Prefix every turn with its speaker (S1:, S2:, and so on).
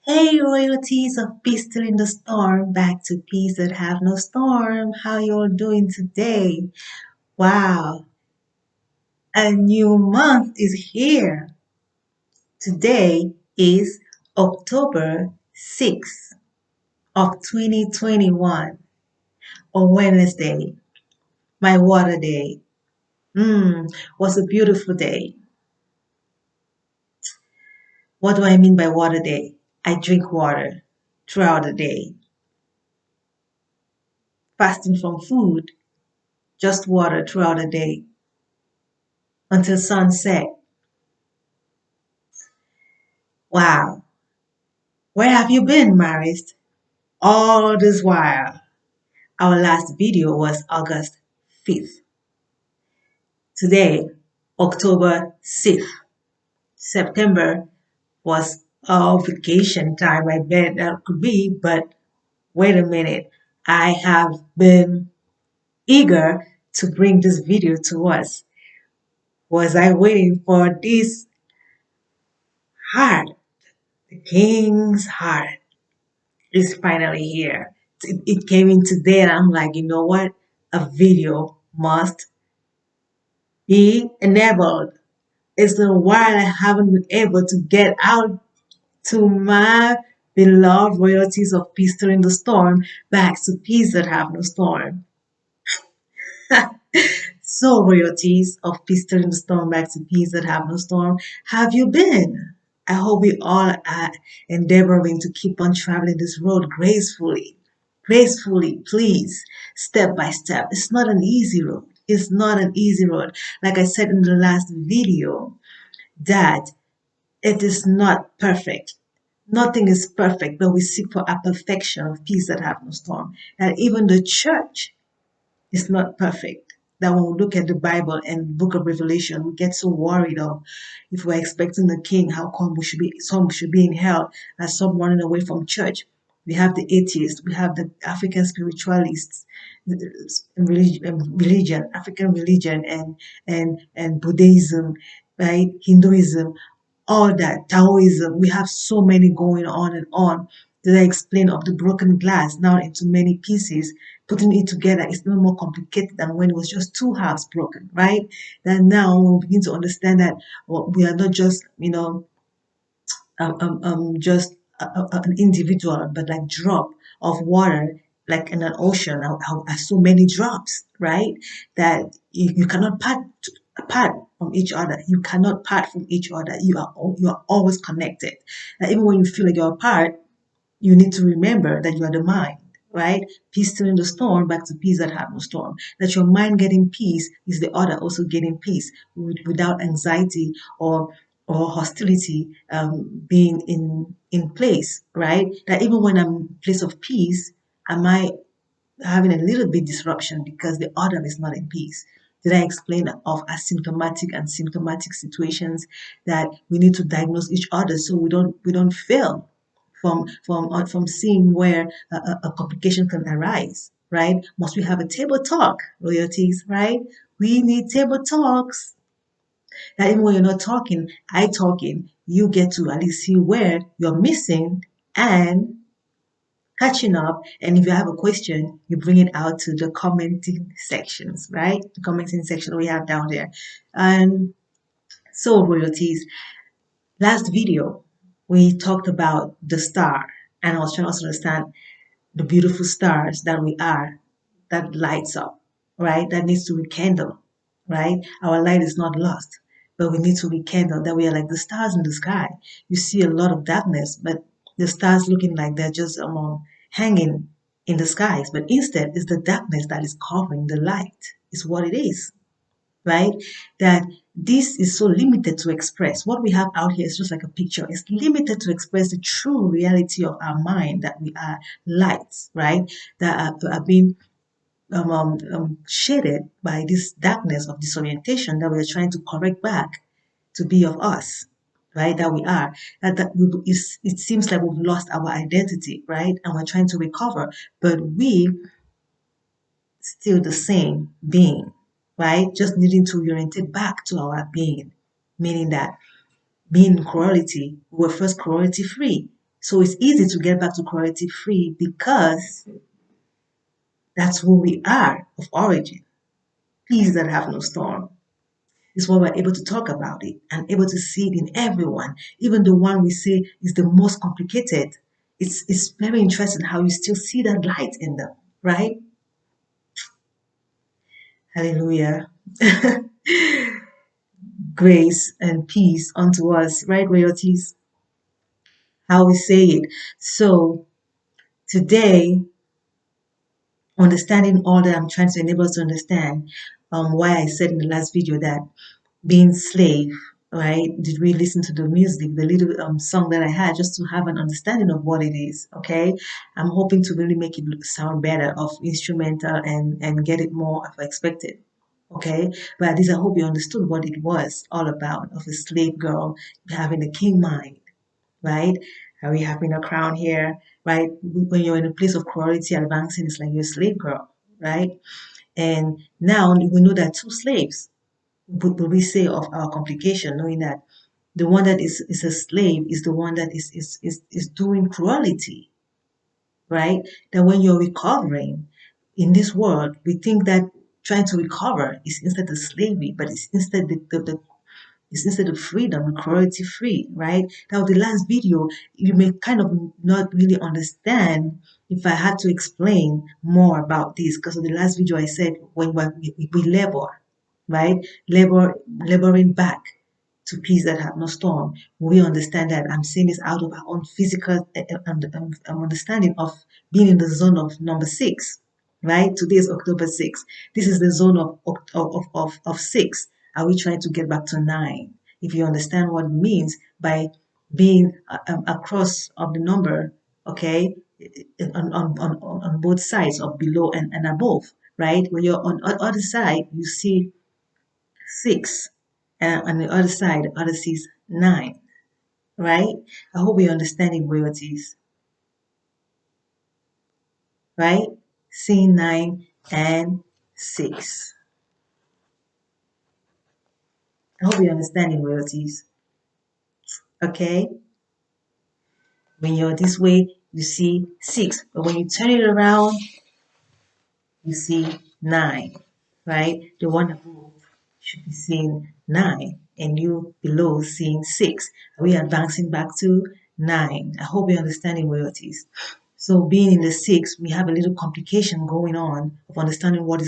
S1: Hey, royalties of peace still in the storm, back to peace that have no storm. How you all doing today? Wow, a new month is here. Today is October 6th of 2021, on Wednesday, my water day. Was a beautiful day. What do I mean by water day? I drink water throughout the day, fasting from food, just water throughout the day until sunset. Wow. Where have you been, Marist? All this while. Our last video was August 5th. Today, October 6th. September was our vacation time. I bet that could be, but wait a minute. I have been eager to bring this video to us. Was I waiting for this heart? The king's heart is finally here. It came in today, and I'm like, you know what? A video must be enabled. It's a while I haven't been able to get out to my beloved royalties of peace during the storm, back to peace that have no storm. So, royalties of peace during the storm, back to peace that have no storm, have you been? I hope we all are endeavoring to keep on traveling this road gracefully. Gracefully, please, step by step. It's not an easy road. It's not an easy road. Like I said in the last video, that it is not perfect. Nothing is perfect, but we seek for a perfection of peace that have no storm. And even the church is not perfect. That when we look at the Bible and Book of Revelation, we get so worried of if we're expecting the King, how come some should be in hell, and some running away from church. We have the atheists, we have the African spiritualists, religion, African religion, and Buddhism, right, Hinduism, all that, Taoism. We have so many going on and on. Did I explain of the broken glass now into many pieces? Putting it together is even more complicated than when it was just two halves broken, right? Then now we begin to understand that we are not just, just an individual, but like drop of water, like in an ocean, are so many drops, right? That you cannot part apart from each other. You cannot part from each other. You are always connected. And even when you feel like you're apart, you need to remember that you are the mind, right? Peace still in the storm, back to peace that have no storm. That your mind getting peace is the other also getting peace without anxiety or hostility being in place, right? That even when I'm in place of peace, I might having a little bit disruption because the other is not in peace. Did I explain of asymptomatic and symptomatic situations that we need to diagnose each other so we don't fail from seeing where a complication can arise, right? Must we have a table talk, royalties, right? We need table talks. That even when you're not talking, I talking, you get to at least see where you're missing and catching up. And if you have a question, you bring it out to the commenting sections, right? The commenting section we have down there. And so, royalties, last video, we talked about the star, and I was trying to also understand the beautiful stars that we are, that lights up, right? That needs to rekindle, right? Our light is not lost, but we need to rekindle, that we are like the stars in the sky. You see a lot of darkness, but the stars looking like they're just hanging in the skies, but instead it's the darkness that is covering the light, is what it is, right? That this is so limited to express. What we have out here is just like a picture. It's limited to express the true reality of our mind, that we are lights, right? That are being shaded by this darkness of disorientation that we are trying to correct back to be of us, right? That we are. It seems like we've lost our identity, right? And we're trying to recover, but we still the same being, right? Just needing to orientate back to our being, meaning that being in quality, we were first quality free. So it's easy to get back to cruelty free because that's who we are of origin. Peace that have no storm. Is why we're able to talk about it and able to see it in everyone, even the one we say is the most complicated. It's very interesting how you still see that light in them, right? Hallelujah. Grace and peace unto us, right? Royalties, how we say it. So today, understanding all that I'm trying to enable us to understand, why I said in the last video that being slave, right? Did we listen to the music, the little song that I had, just to have an understanding of what it is? Okay, I'm hoping to really make it sound better of instrumental and get it more of expected. Okay, but at least I hope you understood what it was all about of a slave girl having a king mind, right? Are we having a crown here, right? When you're in a place of cruelty advancing, it's like you're a slave girl, right? And now we know that two slaves, would we say, of our complication, knowing that the one that is a slave is the one that is doing cruelty, right? That when you're recovering in this world, we think that trying to recover is instead of slavery, but it's instead it's instead of freedom, cruelty free, right? Now, the last video, you may kind of not really understand if I had to explain more about this, because of the last video I said when we labor, right? Laboring back to peace that have no storm. We understand that I'm saying this out of our own physical understanding of being in the zone of number 6, right? Today is October 6th. This is the zone of 6. Are we trying to get back to 9? If you understand what it means by being across of the number, okay, on both sides of below and above, right? When you're on the other side, you see 6, and on the other side, the other sees 9, right? I hope you're understanding royalties, right? Seeing 9 and 6. I hope you're understanding royalties, okay? When you're this way, you see 6, but when you turn it around, you see 9, right? The one above should be seeing 9, and you below seeing 6. Are we advancing back to 9? I hope you're understanding royalties. So being in the 6, we have a little complication going on of understanding what is